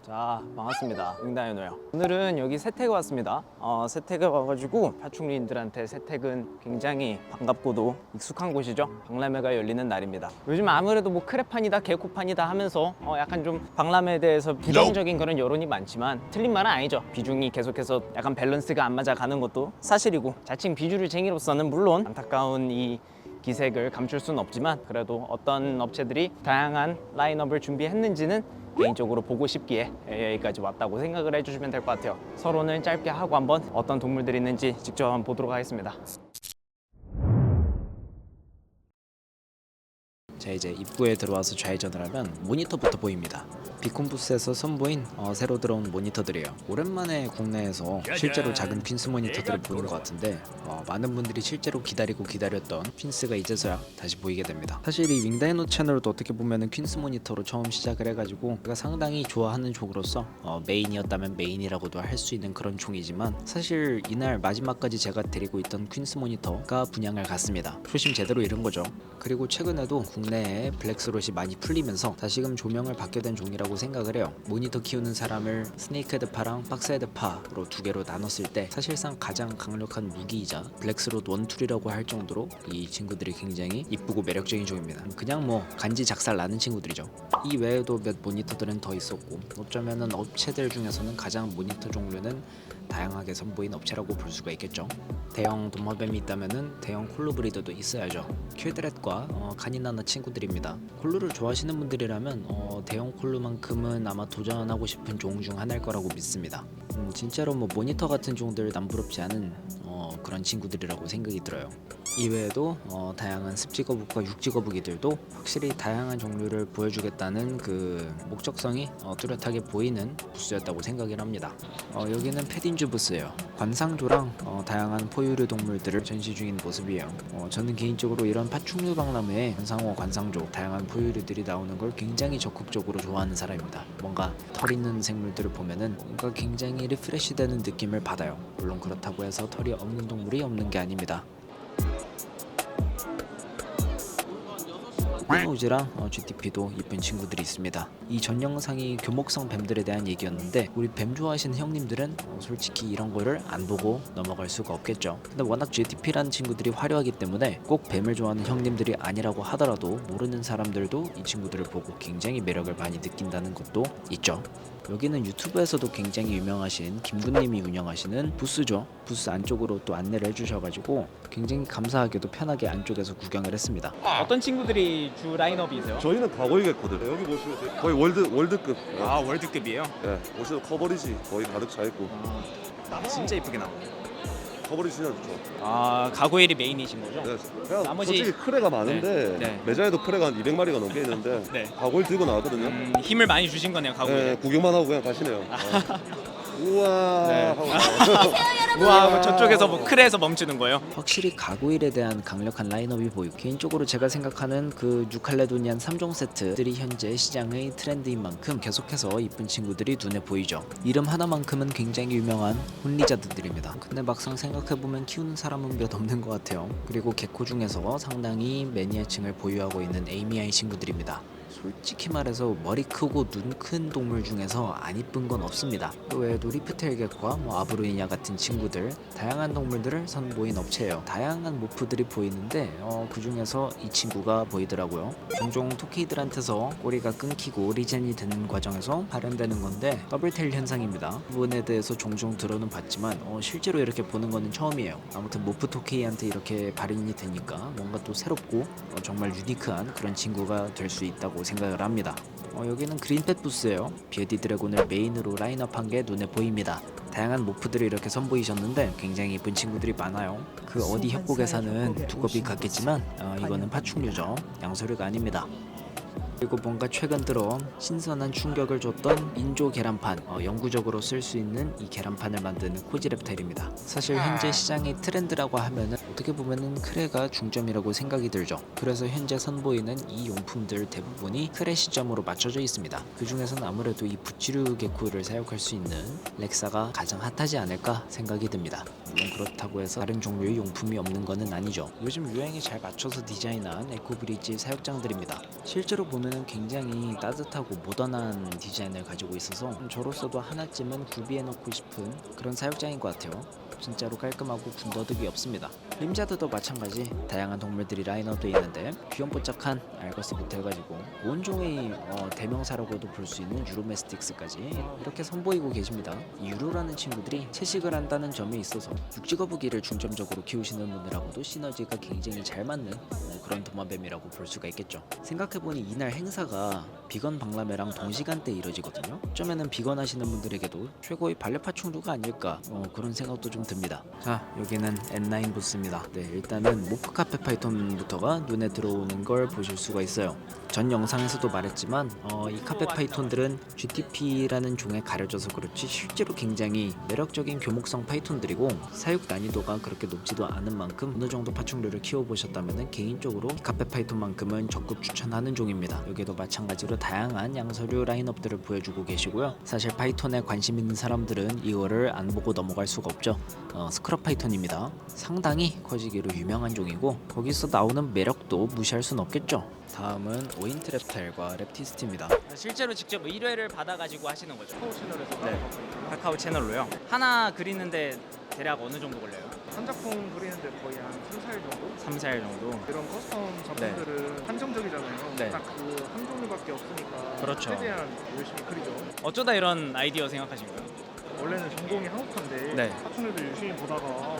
자, 반갑습니다. 응다연호요. 오늘은 여기 세택에 왔습니다. 세택에 와가지고 파충류인들한테 세택은 굉장히 반갑고도 익숙한 곳이죠. 박람회가 열리는 날입니다. 요즘 아무래도 뭐 크레판이다 개코판이다 하면서 약간 좀 박람회에 대해서 부정적인 그런 여론이 많지만 틀린 말은 아니죠. 비중이 계속해서 약간 밸런스가 안 맞아가는 것도 사실이고, 자칭 비주류쟁이로서는 물론 안타까운 이 기색을 감출 수는 없지만, 그래도 어떤 업체들이 다양한 라인업을 준비했는지는 개인적으로 보고 싶기에 여기까지 왔다고 생각을 해주시면 될 것 같아요. 서론을 짧게 하고 한번 어떤 동물들이 있는지 직접 한번 보도록 하겠습니다. 자, 이제 입구에 들어와서 좌회전을 하면 모니터부터 보입니다. 비콘 부스에서 선보인 새로 들어온 모니터들이에요. 오랜만에 국내에서 실제로 작은 핀스 모니터들을 보는 것 같은데, 많은 분들이 실제로 기다렸던 퀸스가 이제서야 다시 보이게 됩니다. 사실 이 윙다이노 채널도 어떻게 보면 퀸스 모니터로 처음 시작을 해가지고 제가 상당히 좋아하는 종으로서 메인이었다면 메인이라고도 할 수 있는 그런 종이지만, 사실 이날 마지막까지 제가 데리고 있던 퀸스 모니터가 분양을 갔습니다. 초심 제대로 잃은 거죠. 그리고 최근에도 국내에 블랙스롯이 많이 풀리면서 다시금 조명을 받게 된 종이라고 생각을 해요. 모니터 키우는 사람을 스네이크헤드파랑 박스헤드파로 두 개로 나눴을 때 사실상 가장 강력한 무기이자 블랙스롯 원툴이라고 할 정도로 이 친구들이 굉장히 이쁘고 매력적인 종입니다. 그냥 뭐 간지 작살 나는 친구들이죠. 이 외에도 몇 모니터들은 더 있었고, 어쩌면은 업체들 중에서는 가장 모니터 종류는 다양하게 선보인 업체라고 볼 수가 있겠죠. 대형 도마뱀이 있다면은 대형 콜루 브리더도 있어야죠. 큐드렛과 카니나나 친구들입니다. 콜루를 좋아하시는 분들이라면 대형 콜루만큼은 아마 도전하고 싶은 종 중 하나일 거라고 믿습니다. 진짜로 뭐 모니터 같은 종들 남부럽지 않은 그런 친구들이라고 생각이 들어요. 이외에도 다양한 습지거북과 육지거북이들도 확실히 다양한 종류를 보여주겠다는 그 목적성이 뚜렷하게 보이는 부스였다고 생각을 합니다. 여기는 패딘주 부스예요. 관상조랑 다양한 포유류 동물들을 전시 중인 모습이에요. 저는 개인적으로 이런 파충류 박람회에 관상어, 관상조, 다양한 포유류들이 나오는 걸 굉장히 적극적으로 좋아하는 사람입니다. 뭔가 털 있는 생물들을 보면은 뭔가 굉장히 리프레시되는 느낌을 받아요. 물론 그렇다고 해서 털이 없는 동물이 없는 게 아닙니다. 호우즈랑 GTP도 이쁜 친구들이 있습니다. 이 전 영상이 교목성 뱀들에 대한 얘기였는데, 우리 뱀 좋아하시는 형님들은 솔직히 이런 거를 안 보고 넘어갈 수가 없겠죠. 근데 워낙 GTP라는 친구들이 화려하기 때문에 꼭 뱀을 좋아하는 형님들이 아니라고 하더라도 모르는 사람들도 이 친구들을 보고 굉장히 매력을 많이 느낀다는 것도 있죠. 여기는 유튜브에서도 굉장히 유명하신 김군님이 운영하시는 부스죠. 부스 안쪽으로 또 안내를 해주셔가지고 굉장히 감사하게도 편하게 안쪽에서 구경을 했습니다. 어떤 친구들이 주 라인업이세요? 저희는 가고이겠거든요. 여기 보시면 거의 월드급. 아, 월드급이에요? 네, 보시면 커버리지 거의 가득 차 있고. 진짜 이쁘게 나오네. 커버리지 진짜 좋죠. 아, 가구일이 메인이신 거죠? 네, 그냥 나머지- 솔직히 크레가 많은데 네. 매장에도 크레가 한 200마리가 넘게 있는데 네. 가고일 들고 나왔거든요. 힘을 많이 주신 거네요, 가구일. 네, 구경만 하고 그냥 가시네요. 우와. 네. 하고 우와, 뭐 저쪽에서 뭐 크레에서 멈추는 거예요? 확실히 가구일에 대한 강력한 라인업이 보이고, 개인적으로 제가 생각하는 그 뉴칼레도니안 3종 세트들이 현재 시장의 트렌드인 만큼 계속해서 이쁜 친구들이 눈에 보이죠. 이름 하나만큼은 굉장히 유명한 혼리자드들입니다. 근데 막상 생각해보면 키우는 사람은 몇 없는 것 같아요. 그리고 개코 중에서 상당히 매니아층을 보유하고 있는 에이미아이 친구들입니다. 솔직히 말해서 머리 크고 눈 큰 동물 중에서 안 이쁜 건 없습니다. 그 외에도 리프테일 겟과 아브로이냐 같은 친구들, 다양한 동물들을 선보인 업체예요. 다양한 모프들이 보이는데 그 중에서 이 친구가 보이더라고요. 종종 토끼들한테서 꼬리가 끊기고 리젠이 되는 과정에서 발현되는 건데 더블테일 현상입니다. 그 부분에 대해서 종종 들어는 봤지만 실제로 이렇게 보는 거는 처음이에요. 아무튼 모프 토끼한테 이렇게 발현이 되니까 뭔가 또 새롭고 정말 유니크한 그런 친구가 될 수 있다고 생각을 합니다. 여기는 그린펫 부스예요. 비에디 드래곤을 메인으로 라인업한 게 눈에 보입니다. 다양한 모프들이 이렇게 선보이셨는데 굉장히 예쁜 친구들이 많아요. 그 어디 협곡에 사는 두꺼비 같겠지만 이거는 파충류죠. 양서류가 아닙니다. 그리고 뭔가 최근 들어 신선한 충격을 줬던 인조 계란판, 영구적으로 쓸 수 있는 이 계란판을 만드는 코지랩텔입니다. 사실 현재 시장의 트렌드라고 하면은 어떻게 보면은 크레가 중점이라고 생각이 들죠. 그래서 현재 선보이는 이 용품들 대부분이 크레 시점으로 맞춰져 있습니다. 그 중에서는 아무래도 이 부치류 개코를 사육할 수 있는 렉사가 가장 핫하지 않을까 생각이 듭니다. 물론 그렇다고 해서 다른 종류의 용품이 없는 것은 아니죠. 요즘 유행에 잘 맞춰서 디자인한 에코브리지 사육장들입니다. 실제로 보면 보면은 굉장히 따뜻하고 모던한 디자인을 가지고 있어서 저로서도 하나쯤은 구비해 놓고 싶은 그런 사육장인 것 같아요. 진짜로 깔끔하고 군더더기 없습니다. 림자드도 마찬가지 다양한 동물들이 라인업되어 있는데 귀염뽀짝한 알거스부터 해가지고 온종의 대명사라고도 볼 수 있는 유로메스틱스까지 이렇게 선보이고 계십니다. 이 유로라는 친구들이 채식을 한다는 점에 있어서 육지거북이를 중점적으로 키우시는 분들하고도 시너지가 굉장히 잘 맞는 그런 도마뱀이라고 볼 수가 있겠죠. 생각해보니 이날 행사가 비건 박람회랑 동시간대에 이뤄지거든요. 어쩌면은 비건 하시는 분들에게도 최고의 반려파충류가 아닐까 그런 생각도 좀 듭니다. 자, 여기는 N9 부스입니다. 네, 일단은 모프 카페 파이톤부터가 눈에 들어오는 걸 보실 수가 있어요. 전 영상에서도 말했지만 이 카페 파이톤들은 GTP라는 종에 가려져서 그렇지 실제로 굉장히 매력적인 교목성 파이톤들이고 사육 난이도가 그렇게 높지도 않은 만큼 어느 정도 파충류를 키워보셨다면 개인적으로 이 카페 파이톤만큼은 적극 추천하는 종입니다. 여기도 마찬가지로 다양한 양서류 라인업들을 보여주고 계시고요. 사실 파이톤에 관심 있는 사람들은 이거를 안 보고 넘어갈 수가 없죠. 스크럽 파이톤입니다. 상당히 커지기로 유명한 종이고 거기서 나오는 매력도 무시할 순 없겠죠. 다음은 오인트랩탈과 랩티스트입니다. 실제로 직접 의뢰를 받아가지고 하시는 거죠? 카카오 채널에서 네. 카카오 채널로요? 하나 그리는데 대략 어느 정도 걸려요? 한 작품 그리는데 거의 한 3, 4일 정도? 3, 4일 정도? 이런 커스텀 작품들은 한정적이잖아요. 네. 딱 그 한 종류밖에 없으니까 그렇죠. 최대한 열심히 그리죠. 어쩌다 이런 아이디어 생각하신 거예요? 원래는 전공이 한국파인데 네. 파충류들 유심히 보다가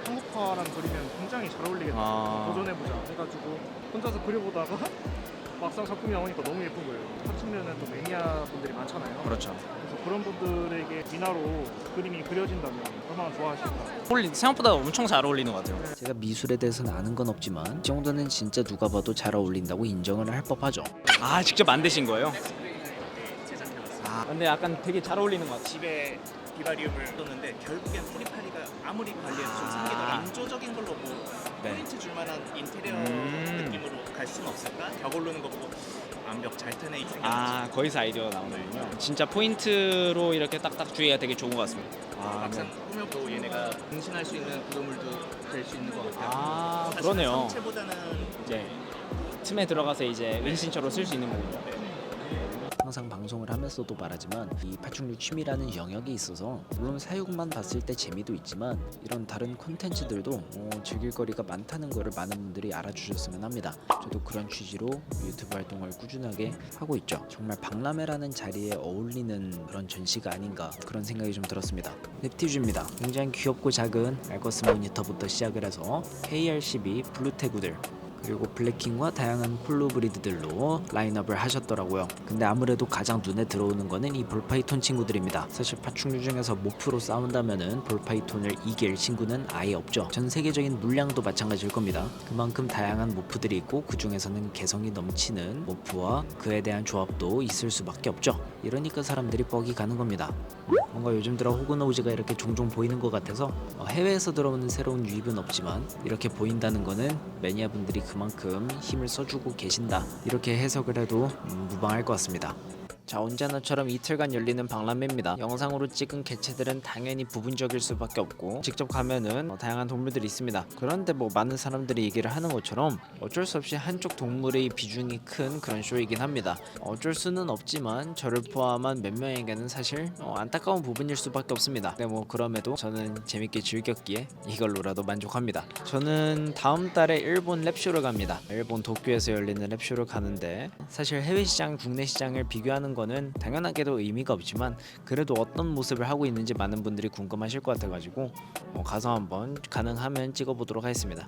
한국파랑 그리면 굉장히 잘 어울리겠다. 도전해보자 해가지고 혼자서 그려보다가 막상 작품이 나오니까 너무 예쁜 거예요. 파충류는 또 매니아 분들이 많잖아요. 그렇죠. 그래서 그런 분들에게 미나로 그림이 그려진다면 얼마나 좋아하실까. 생각보다 엄청 잘 어울리는 것 같아요. 제가 미술에 대해서는 아는 건 없지만 이 정도는 진짜 누가 봐도 잘 어울린다고 인정을 할 법하죠. 아, 직접 만드신 거예요? 아, 근데 약간 되게 잘 어울리는 것 같아요. 집에 비바리움을 뒀는데 결국엔 뿌리파리가 아무리 관리해도 좀 생기더라. 인조적인 걸로 뭐 네. 포인트 줄 만한 인테리어 느낌으로 갈 수는 없을까? 벽 오르는 거 보고 완벽 잘 테네 이 생각이 아, 거기서 아이디어가 나오는군요. 진짜 포인트로 이렇게 딱딱 주기가 되게 좋은 것 같습니다. 아, 막상 꾸며도 얘네가 분신할 수 있는 구조물도 될 수 있는 것 같아요. 아, 사실 그러네요. 성체보다는 이제 틈에 들어가서 이제 은신처로 쓸 수 있는 거군요. 항상 방송을 하면서도 말하지만 이 파충류 취미라는 영역이 있어서 물론 사육만 봤을 때 재미도 있지만 이런 다른 콘텐츠들도 즐길 거리가 많다는 거를 많은 분들이 알아주셨으면 합니다. 저도 그런 취지로 유튜브 활동을 꾸준하게 하고 있죠. 정말 박람회라는 자리에 어울리는 그런 전시가 아닌가 그런 생각이 좀 들었습니다. 넵티주입니다. 굉장히 귀엽고 작은 알거스 모니터부터 시작을 해서 KR12 블루테구들 그리고 블랙킹과 다양한 콜로 브리드들로 라인업을 하셨더라고요. 근데 아무래도 가장 눈에 들어오는 거는 이 볼파이톤 친구들입니다. 사실 파충류 중에서 모프로 싸운다면은 볼파이톤을 이길 친구는 아예 없죠. 전 세계적인 물량도 마찬가지일 겁니다. 그만큼 다양한 모프들이 있고 그 중에서는 개성이 넘치는 모프와 그에 대한 조합도 있을 수밖에 없죠. 이러니까 사람들이 뻑이 가는 겁니다. 뭔가 요즘 들어 호그노우즈가 이렇게 종종 보이는 것 같아서 해외에서 들어오는 새로운 유입은 없지만 이렇게 보인다는 거는 매니아분들이 그만큼 힘을 써주고 계신다 이렇게 해석을 해도 무방할 것 같습니다. 자, 언제나처럼 이틀간 열리는 박람회입니다. 영상으로 찍은 개체들은 당연히 부분적일 수밖에 없고 직접 가면은 다양한 동물들이 있습니다. 그런데 뭐 많은 사람들이 얘기를 하는 것처럼 어쩔 수 없이 한쪽 동물의 비중이 큰 그런 쇼이긴 합니다. 어쩔 수는 없지만 저를 포함한 몇 명에게는 사실 안타까운 부분일 수밖에 없습니다. 근데 뭐 그럼에도 저는 재밌게 즐겼기에 이걸로라도 만족합니다. 저는 다음 달에 일본 랩쇼를 갑니다. 일본 도쿄에서 열리는 랩쇼를 가는데 사실 해외 시장, 국내 시장을 비교하는 거는 당연하게도 의미가 없지만 그래도 어떤 모습을 하고 있는지 많은 분들이 궁금하실 것 같아가지고 가서 한번 가능하면 찍어보도록 하겠습니다.